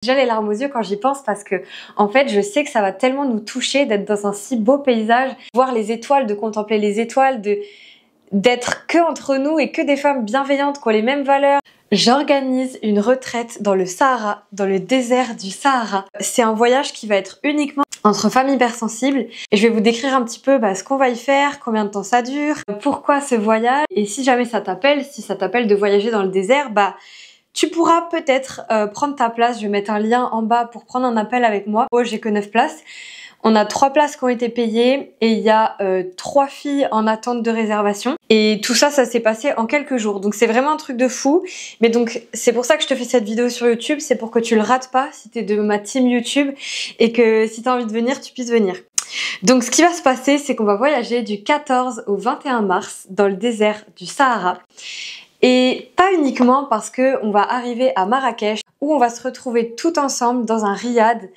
J'ai les larmes aux yeux quand j'y pense parce que, en fait, je sais que ça va tellement nous toucher d'être dans un si beau paysage, voir les étoiles, de contempler les étoiles, d'être que entre nous et que des femmes bienveillantes qui ont les mêmes valeurs. J'organise une retraite dans le Sahara, dans le désert du Sahara. C'est un voyage qui va être uniquement entre femmes hypersensibles et je vais vous décrire un petit peu ce qu'on va y faire, combien de temps ça dure, pourquoi ce voyage et si jamais ça t'appelle, si ça t'appelle de voyager dans le désert, tu pourras peut-être prendre ta place. Je vais mettre un lien en bas pour prendre un appel avec moi. Oh, j'ai que 9 places. On a 3 places qui ont été payées et il y a 3 filles en attente de réservation. Et tout ça, ça s'est passé en quelques jours. Donc c'est vraiment un truc de fou. Mais donc c'est pour ça que je te fais cette vidéo sur YouTube. C'est pour que tu le rates pas si t'es de ma team YouTube et que si t'as envie de venir, tu puisses venir. Donc ce qui va se passer, c'est qu'on va voyager du 14 au 21 mars dans le désert du Sahara. Et pas uniquement parce que on va arriver à Marrakech où on va se retrouver tout ensemble dans un riad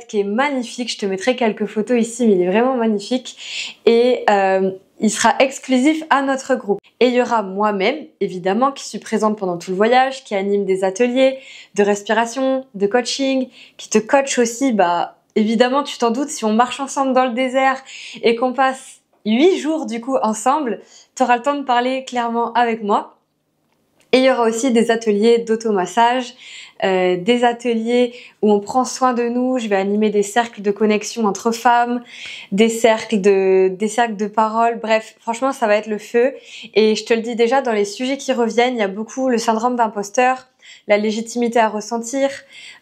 qui est magnifique. Je te mettrai quelques photos ici, mais il est vraiment magnifique et il sera exclusif à notre groupe. Et il y aura moi-même, évidemment, qui suis présente pendant tout le voyage, qui anime des ateliers de respiration, de coaching, qui te coach aussi. Évidemment, tu t'en doutes, si on marche ensemble dans le désert et qu'on passe 8 jours du coup ensemble, tu auras le temps de parler clairement avec moi. Et il y aura aussi des ateliers d'automassage, des ateliers où on prend soin de nous. Je vais animer des cercles de connexion entre femmes, des cercles de parole. Bref, franchement, ça va être le feu. Et je te le dis déjà, dans les sujets qui reviennent, il y a beaucoup le syndrome d'imposteur, la légitimité à ressentir,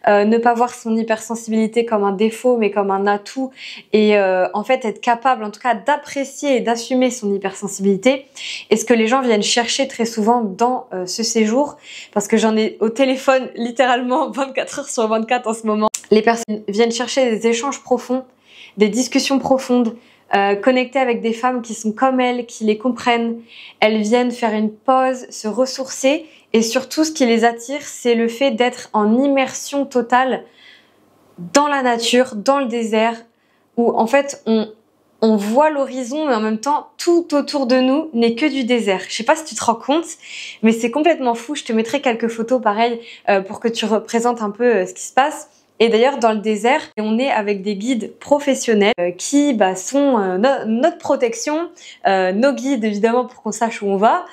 ne pas voir son hypersensibilité comme un défaut mais comme un atout et en fait être capable en tout cas d'apprécier et d'assumer son hypersensibilité. Et ce que les gens viennent chercher très souvent dans ce séjour, parce que j'en ai au téléphone littéralement 24 heures sur 24 en ce moment, les personnes viennent chercher des échanges profonds, des discussions profondes, connecter avec des femmes qui sont comme elles, qui les comprennent. Elles viennent faire une pause, se ressourcer et surtout ce qui les attire, c'est le fait d'être en immersion totale dans la nature, dans le désert, où en fait on voit l'horizon mais en même temps tout autour de nous n'est que du désert. Je sais pas si tu te rends compte, mais c'est complètement fou. Je te mettrai quelques photos pareil pour que tu représentes un peu ce qui se passe. Et d'ailleurs, dans le désert, on est avec des guides professionnels qui sont notre protection, nos guides évidemment pour qu'on sache où on va,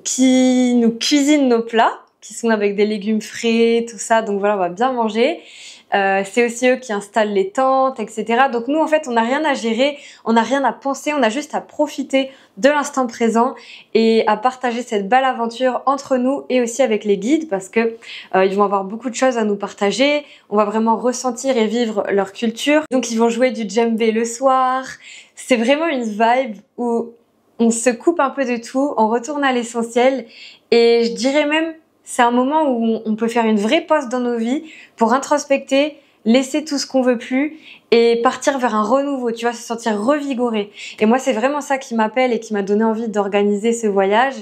qui nous cuisinent nos plats, qui sont avec des légumes frais, tout ça. Donc voilà, on va bien manger. C'est aussi eux qui installent les tentes, etc. Donc nous, en fait, on n'a rien à gérer, on n'a rien à penser, on a juste à profiter de l'instant présent et à partager cette belle aventure entre nous et aussi avec les guides parce que ils vont avoir beaucoup de choses à nous partager. On va vraiment ressentir et vivre leur culture. Donc ils vont jouer du djembé le soir. C'est vraiment une vibe où on se coupe un peu de tout, on retourne à l'essentiel et je dirais même c'est un moment où on peut faire une vraie pause dans nos vies pour introspecter, laisser tout ce qu'on veut plus et partir vers un renouveau, tu vois, se sentir revigoré. Et moi, c'est vraiment ça qui m'appelle et qui m'a donné envie d'organiser ce voyage.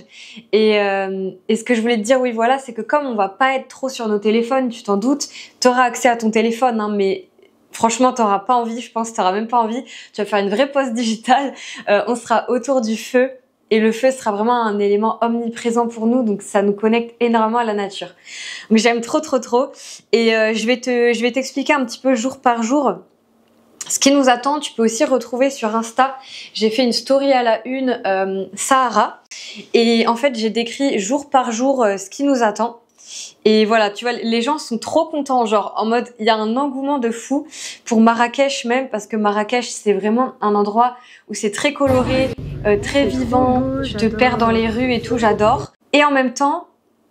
Et ce que je voulais te dire, oui, voilà, c'est que comme on va pas être trop sur nos téléphones, tu t'en doutes, tu auras accès à ton téléphone, hein, mais franchement, t'auras pas envie, je pense, t'auras même pas envie. Tu vas faire une vraie pause digitale. On sera autour du feu. Et le feu sera vraiment un élément omniprésent pour nous, donc ça nous connecte énormément à la nature. Donc j'aime trop. Et je vais t'expliquer un petit peu jour par jour ce qui nous attend. Tu peux aussi retrouver sur Insta, j'ai fait une story à la une Sahara. Et en fait, j'ai décrit jour par jour ce qui nous attend. Et voilà, tu vois, les gens sont trop contents, genre en mode, il y a un engouement de fou pour Marrakech même, parce que Marrakech, c'est vraiment un endroit où c'est très coloré, très vivant, tu te perds dans les rues et tout, j'adore. Et en même temps,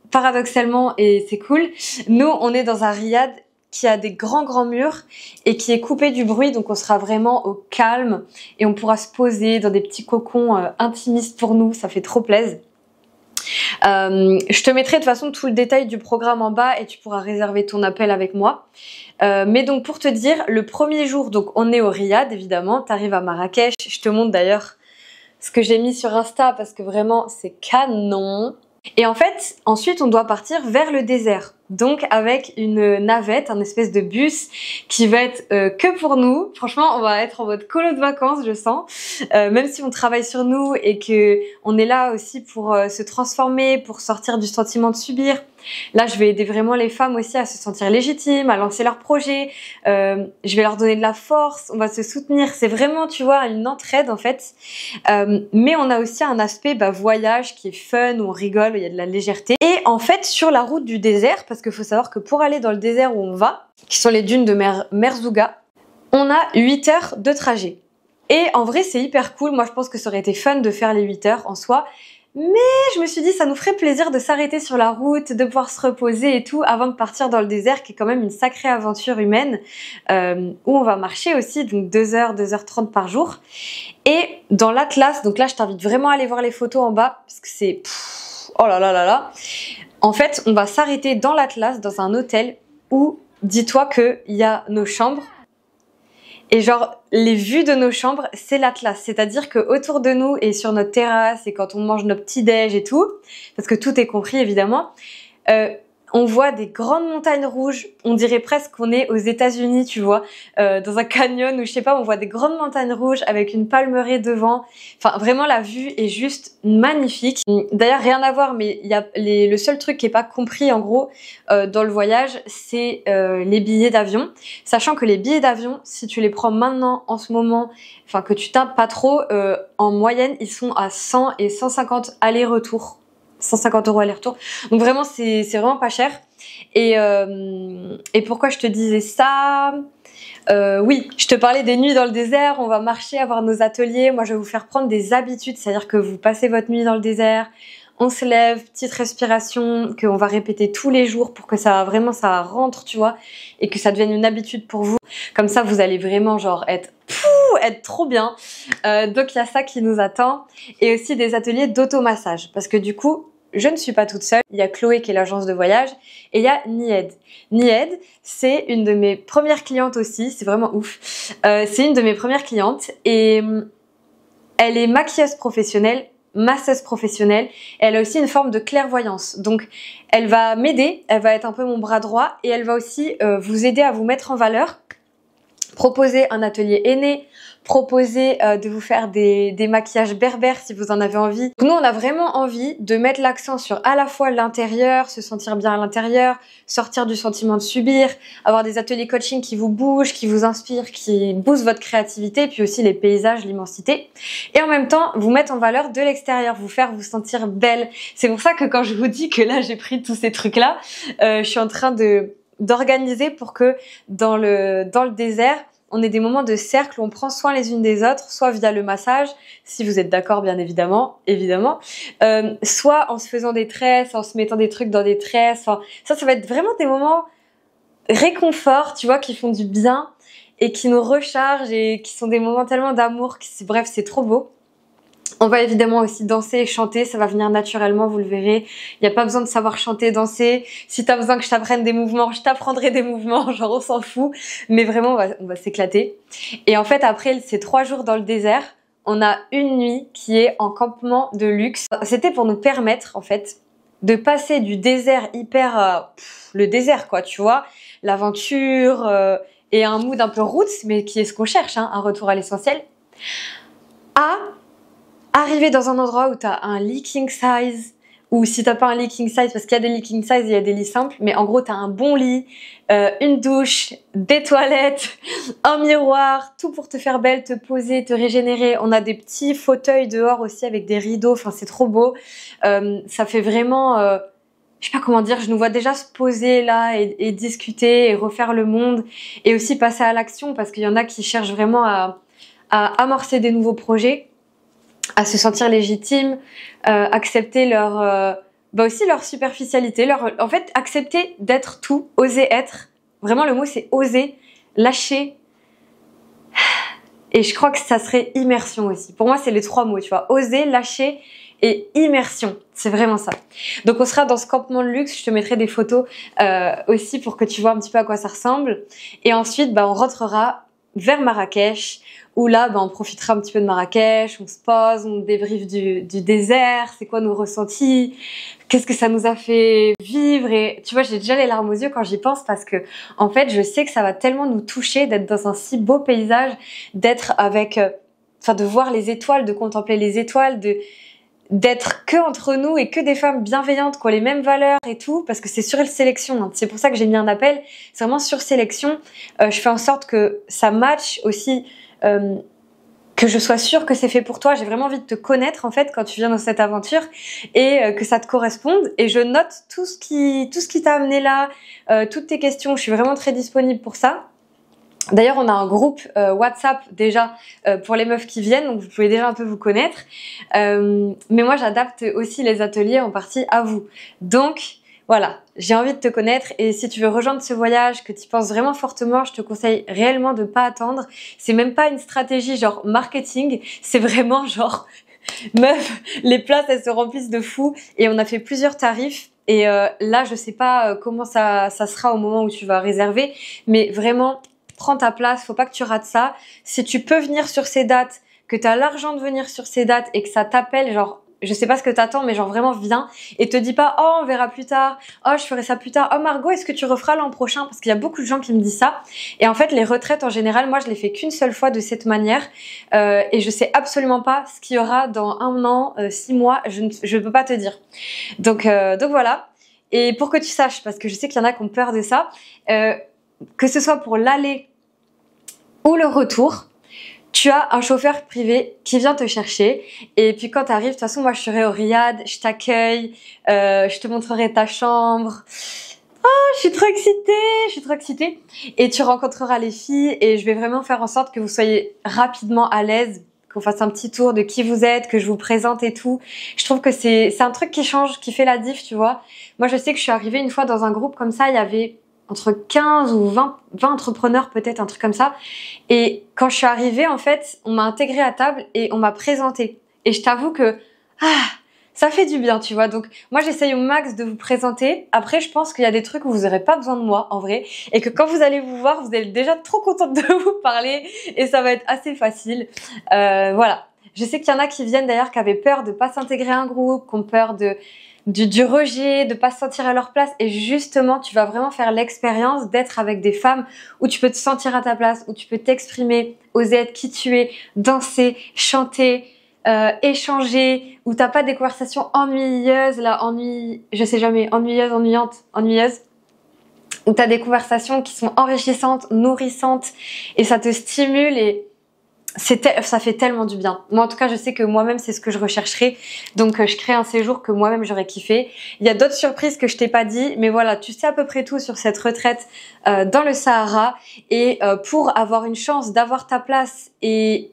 paradoxalement, et c'est cool, nous, on est dans un riad qui a des grands murs et qui est coupé du bruit, donc on sera vraiment au calme et on pourra se poser dans des petits cocons intimistes pour nous, ça fait trop plaisir. Je te mettrai de toute façon tout le détail du programme en bas et tu pourras réserver ton appel avec moi. Mais donc pour te dire, le premier jour, donc on est au riad évidemment, tu arrives à Marrakech, je te montre d'ailleurs ce que j'ai mis sur Insta parce que vraiment c'est canon. Et en fait, ensuite on doit partir vers le désert. Donc avec une navette, un espèce de bus qui va être que pour nous. Franchement, on va être en mode colo de vacances, je sens. Même si on travaille sur nous et que on est là aussi pour se transformer, pour sortir du sentiment de subir, Là, je vais aider vraiment les femmes aussi à se sentir légitimes, à lancer leurs projets. Je vais leur donner de la force, on va se soutenir. C'est vraiment, tu vois, une entraide en fait. Mais on a aussi un aspect voyage qui est fun, où on rigole, où il y a de la légèreté. Et en fait, sur la route du désert, parce qu'il faut savoir que pour aller dans le désert où on va, qui sont les dunes de Merzouga, on a 8 heures de trajet. Et en vrai, c'est hyper cool. Moi, je pense que ça aurait été fun de faire les 8 heures en soi. Mais je me suis dit, ça nous ferait plaisir de s'arrêter sur la route, de pouvoir se reposer et tout, avant de partir dans le désert, qui est quand même une sacrée aventure humaine, où on va marcher aussi, donc 2h, 2h30 par jour. Et dans l'Atlas, donc là, je t'invite vraiment à aller voir les photos en bas, parce que c'est... oh là là là là. En fait, on va s'arrêter dans l'Atlas, dans un hôtel, où, dis-toi qu'il y a nos chambres. Et genre, les vues de nos chambres, c'est l'Atlas. C'est-à-dire que autour de nous et sur notre terrasse et quand on mange nos petits déj et tout, parce que tout est compris évidemment, on voit des grandes montagnes rouges. On dirait presque qu'on est aux États-Unis, tu vois, dans un canyon ou je sais pas, on voit des grandes montagnes rouges avec une palmeraie devant. Enfin, vraiment, la vue est juste magnifique. D'ailleurs, rien à voir, mais il y a le seul truc qui est pas compris, en gros, dans le voyage, c'est les billets d'avion. Sachant que les billets d'avion, si tu les prends maintenant, en ce moment, enfin, que tu tapes pas trop, en moyenne, ils sont à 100 et 150 aller-retour. 150 € aller-retour. Donc vraiment, c'est vraiment pas cher. Et pourquoi je te disais ça? Oui, je te parlais des nuits dans le désert. On va marcher, avoir nos ateliers. Moi, je vais vous faire prendre des habitudes. C'est-à-dire que vous passez votre nuit dans le désert. On se lève, petite respiration, qu'on va répéter tous les jours pour que ça vraiment ça rentre, tu vois, et que ça devienne une habitude pour vous. Comme ça, vous allez vraiment genre être trop bien. Donc il y a ça qui nous attend. Et aussi des ateliers d'automassage. Parce que du coup, je ne suis pas toute seule. Il y a Chloé qui est l'agence de voyage et il y a Nied. Nied, c'est une de mes premières clientes aussi. C'est vraiment ouf. C'est une de mes premières clientes et elle est maquilleuse professionnelle, masseuse professionnelle. Et elle a aussi une forme de clairvoyance. Donc, elle va m'aider. Elle va être un peu mon bras droit et elle va aussi vous aider à vous mettre en valeur. Proposer un atelier aîné, proposer de vous faire des maquillages berbères si vous en avez envie. Nous, on a vraiment envie de mettre l'accent sur à la fois l'intérieur, se sentir bien à l'intérieur, sortir du sentiment de subir, avoir des ateliers coaching qui vous bougent, qui vous inspirent, qui boostent votre créativité, puis aussi les paysages, l'immensité. Et en même temps, vous mettre en valeur de l'extérieur, vous faire vous sentir belle. C'est pour ça que quand je vous dis que là, j'ai pris tous ces trucs-là, je suis en train d'organiser pour que dans le désert, on ait des moments de cercle où on prend soin les unes des autres, soit via le massage, si vous êtes d'accord bien évidemment, soit en se faisant des tresses, en se mettant des trucs dans des tresses. Enfin, ça va être vraiment des moments réconfort, tu vois, qui font du bien et qui nous rechargent et qui sont des moments tellement d'amour. Bref, c'est trop beau. On va évidemment aussi danser et chanter, ça va venir naturellement, vous le verrez. Il n'y a pas besoin de savoir chanter, danser. Si tu as besoin que je t'apprenne des mouvements, je t'apprendrai des mouvements, genre on s'en fout. Mais vraiment, on va s'éclater. Et en fait, après ces 3 jours dans le désert, on a une nuit qui est en campement de luxe. C'était pour nous permettre, en fait, de passer du désert hyper... le désert, quoi, tu vois. L'aventure et un mood un peu roots, mais qui est ce qu'on cherche, hein, un retour à l'essentiel. À arriver dans un endroit où tu as un lit king size, ou si t'as pas un lit king size, parce qu'il y a des lits king size et il y a des lits simples, mais en gros tu as un bon lit, une douche, des toilettes, un miroir, tout pour te faire belle, te poser, te régénérer. On a des petits fauteuils dehors aussi avec des rideaux, enfin c'est trop beau. Ça fait vraiment... je sais pas comment dire, je nous vois déjà se poser là et discuter et refaire le monde et aussi passer à l'action parce qu'il y en a qui cherchent vraiment à amorcer des nouveaux projets, à se sentir légitime, accepter aussi leur superficialité, en fait accepter d'être tout, oser être. Vraiment le mot c'est oser, lâcher. Et je crois que ça serait immersion aussi. Pour moi c'est les 3 mots, tu vois, oser, lâcher et immersion, c'est vraiment ça. Donc on sera dans ce campement de luxe, je te mettrai des photos aussi pour que tu vois un petit peu à quoi ça ressemble. Et ensuite on rentrera vers Marrakech, où là on profitera un petit peu de Marrakech, on se pose, on débriefe du désert, c'est quoi nos ressentis, qu'est-ce que ça nous a fait vivre. Et tu vois, j'ai déjà les larmes aux yeux quand j'y pense parce que en fait je sais que ça va tellement nous toucher d'être dans un si beau paysage, d'être avec, de voir les étoiles, de contempler les étoiles, d'être que entre nous et que des femmes bienveillantes qui ont les mêmes valeurs et tout, parce que c'est sur sélection, hein. C'est pour ça que j'ai mis un appel, c'est vraiment sur sélection. Je fais en sorte que ça matche aussi, que je sois sûre que c'est fait pour toi. J'ai vraiment envie de te connaître en fait quand tu viens dans cette aventure et que ça te corresponde. Et je note tout ce qui t'a amené là, toutes tes questions. Je suis vraiment très disponible pour ça. D'ailleurs, on a un groupe WhatsApp déjà pour les meufs qui viennent, donc vous pouvez déjà un peu vous connaître. Mais moi, j'adapte aussi les ateliers en partie à vous. Donc, voilà, j'ai envie de te connaître et si tu veux rejoindre ce voyage, que tu penses vraiment fortement, je te conseille réellement de pas attendre. C'est même pas une stratégie genre marketing, c'est vraiment genre meuf, les places elles se remplissent de fou et on a fait plusieurs tarifs. Et là, je sais pas comment ça sera au moment où tu vas réserver, mais vraiment, prends ta place, faut pas que tu rates ça. Si tu peux venir sur ces dates, que tu as l'argent de venir sur ces dates et que ça t'appelle, genre, je sais pas ce que t'attends, mais genre vraiment viens et te dis pas, oh, on verra plus tard, oh, je ferai ça plus tard, oh, Margot, est-ce que tu referas l'an prochain? Parce qu'il y a beaucoup de gens qui me disent ça. Et en fait, les retraites, en général, moi, je les fais qu'une seule fois de cette manière, et je sais absolument pas ce qu'il y aura dans 1 an, 6 mois, je peux pas te dire. Donc voilà. Et pour que tu saches, parce que je sais qu'il y en a qui ont peur de ça, que ce soit pour l'aller ou le retour, tu as un chauffeur privé qui vient te chercher et puis quand tu arrives, de toute façon moi je serai au Riad, je t'accueille, je te montrerai ta chambre. Oh, je suis trop excitée et tu rencontreras les filles et je vais vraiment faire en sorte que vous soyez rapidement à l'aise, qu'on fasse un petit tour de qui vous êtes, que je vous présente et tout. Je trouve que c'est un truc qui change, qui fait la diff, tu vois. Moi je sais que je suis arrivée une fois dans un groupe comme ça, il y avait entre 15 ou 20 entrepreneurs peut-être, un truc comme ça. Et quand je suis arrivée, en fait, on m'a intégrée à table et on m'a présentée. Et je t'avoue que ça fait du bien, tu vois. Donc moi, j'essaye au max de vous présenter. Après, je pense qu'il y a des trucs où vous n'aurez pas besoin de moi, en vrai. Et que quand vous allez vous voir, vous êtes déjà trop contente de vous parler. Et ça va être assez facile. Voilà. Je sais qu'il y en a qui viennent d'ailleurs, qui avaient peur de pas s'intégrer à un groupe, qui ont peur du rejet, de pas se sentir à leur place. Et justement, tu vas vraiment faire l'expérience d'être avec des femmes où tu peux te sentir à ta place, où tu peux t'exprimer, oser être qui tu es, danser, chanter, échanger, où t'as pas des conversations ennuyeuses, je sais jamais, ennuyeuses, où t'as des conversations qui sont enrichissantes, nourrissantes, et ça te stimule et ça fait tellement du bien. Moi, en tout cas, je sais que moi-même, c'est ce que je rechercherais. Donc, je crée un séjour que moi-même, j'aurais kiffé. Il y a d'autres surprises que je t'ai pas dit. Mais voilà, tu sais à peu près tout sur cette retraite dans le Sahara. Et pour avoir une chance d'avoir ta place, et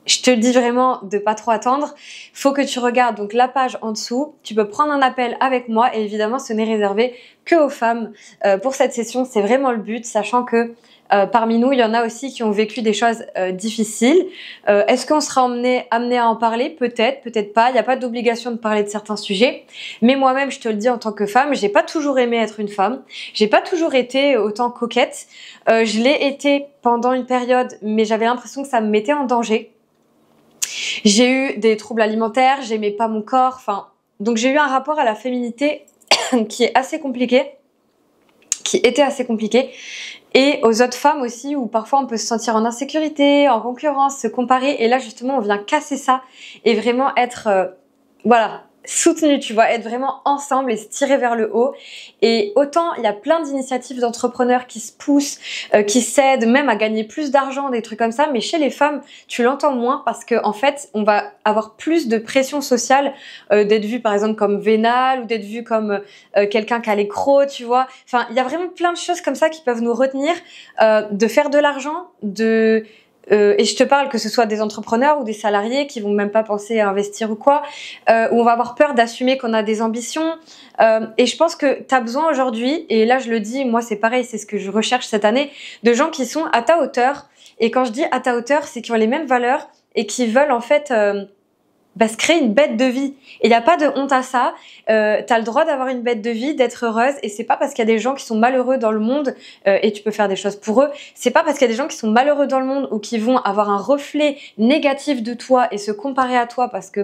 je te le dis vraiment de pas trop attendre, faut que tu regardes donc la page en dessous. Tu peux prendre un appel avec moi. Et évidemment, ce n'est réservé que aux femmes pour cette session. C'est vraiment le but, sachant que parmi nous, il y en a aussi qui ont vécu des choses difficiles. Est-ce qu'on sera amené à en parler? Peut-être, peut-être pas. Il n'y a pas d'obligation de parler de certains sujets. Mais moi-même, je te le dis en tant que femme, j'ai pas toujours aimé être une femme. J'ai pas toujours été autant coquette. Je l'ai été pendant une période, mais j'avais l'impression que ça me mettait en danger. J'ai eu des troubles alimentaires, j'aimais pas mon corps. Enfin, donc j'ai eu un rapport à la féminité qui était assez compliqué. Et aux autres femmes aussi, où parfois on peut se sentir en insécurité, en concurrence, se comparer. Et là, justement, on vient casser ça et vraiment être, voilà, soutenu, tu vois, être vraiment ensemble et se tirer vers le haut. Et autant, il y a plein d'initiatives d'entrepreneurs qui se poussent, qui s'aident même à gagner plus d'argent, des trucs comme ça. Mais chez les femmes, tu l'entends moins parce que en fait, on va avoir plus de pression sociale d'être vue par exemple comme vénale ou d'être vue comme quelqu'un qui a les crocs, tu vois. Enfin, il y a vraiment plein de choses comme ça qui peuvent nous retenir de faire de l'argent, et je te parle que ce soit des entrepreneurs ou des salariés qui vont même pas penser à investir ou quoi, où on va avoir peur d'assumer qu'on a des ambitions. Et je pense que tu as besoin aujourd'hui, et là je le dis, moi c'est pareil, c'est ce que je recherche cette année, de gens qui sont à ta hauteur. Et quand je dis à ta hauteur, c'est qui ont les mêmes valeurs et qui veulent en fait se créer une bête de vie. Et il n'y a pas de honte à ça. T'as le droit d'avoir une bête de vie, d'être heureuse. Et c'est pas parce qu'il y a des gens qui sont malheureux dans le monde et tu peux faire des choses pour eux. C'est pas parce qu'il y a des gens qui sont malheureux dans le monde ou qui vont avoir un reflet négatif de toi et se comparer à toi parce que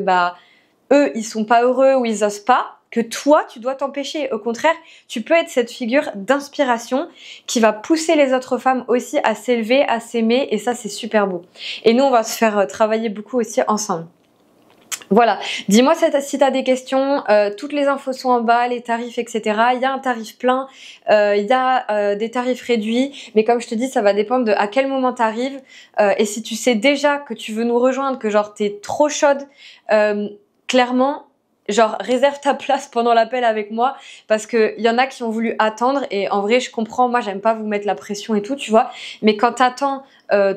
eux ils sont pas heureux ou ils osent pas, que toi tu dois t'empêcher. Au contraire, tu peux être cette figure d'inspiration qui va pousser les autres femmes aussi à s'élever, à s'aimer. Et ça c'est super beau. Et nous on va se faire travailler beaucoup aussi ensemble. Voilà, dis-moi si tu as des questions, toutes les infos sont en bas, les tarifs, etc. Il y a un tarif plein, il y a des tarifs réduits, mais comme je te dis, ça va dépendre de à quel moment tu arrives. Et si tu sais déjà que tu veux nous rejoindre, que genre t'es trop chaude, clairement, genre réserve ta place pendant l'appel avec moi, parce que il y en a qui ont voulu attendre, et en vrai je comprends, moi j'aime pas vous mettre la pression et tout, tu vois, mais quand t'attends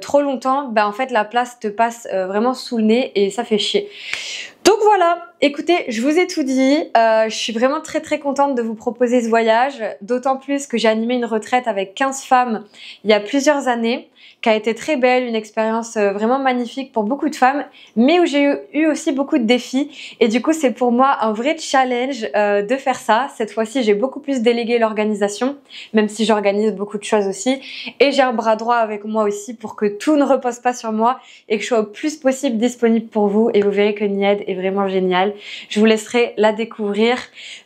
trop longtemps, bah en fait la place te passe vraiment sous le nez et ça fait chier. Donc voilà, écoutez, je vous ai tout dit, je suis vraiment très très contente de vous proposer ce voyage, d'autant plus que j'ai animé une retraite avec 15 femmes il y a plusieurs années, qui a été très belle, une expérience vraiment magnifique pour beaucoup de femmes, mais où j'ai eu aussi beaucoup de défis, et du coup c'est pour moi un vrai challenge de faire ça. Cette fois-ci j'ai beaucoup plus délégué l'organisation, même si j'organise beaucoup de choses aussi, et j'ai un bras droit avec moi aussi pour que tout ne repose pas sur moi et que je sois au plus possible disponible pour vous, et vous verrez que Nied est vraiment géniale. Je vous laisserai la découvrir.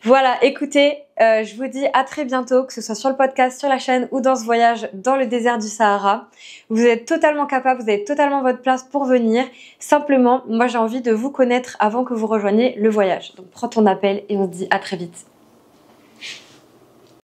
Voilà, écoutez, je vous dis à très bientôt, que ce soit sur le podcast, sur la chaîne ou dans ce voyage dans le désert du Sahara. Vous êtes totalement capable, vous avez totalement votre place pour venir. Simplement, moi j'ai envie de vous connaître avant que vous rejoigniez le voyage. Donc prends ton appel et on se dit à très vite.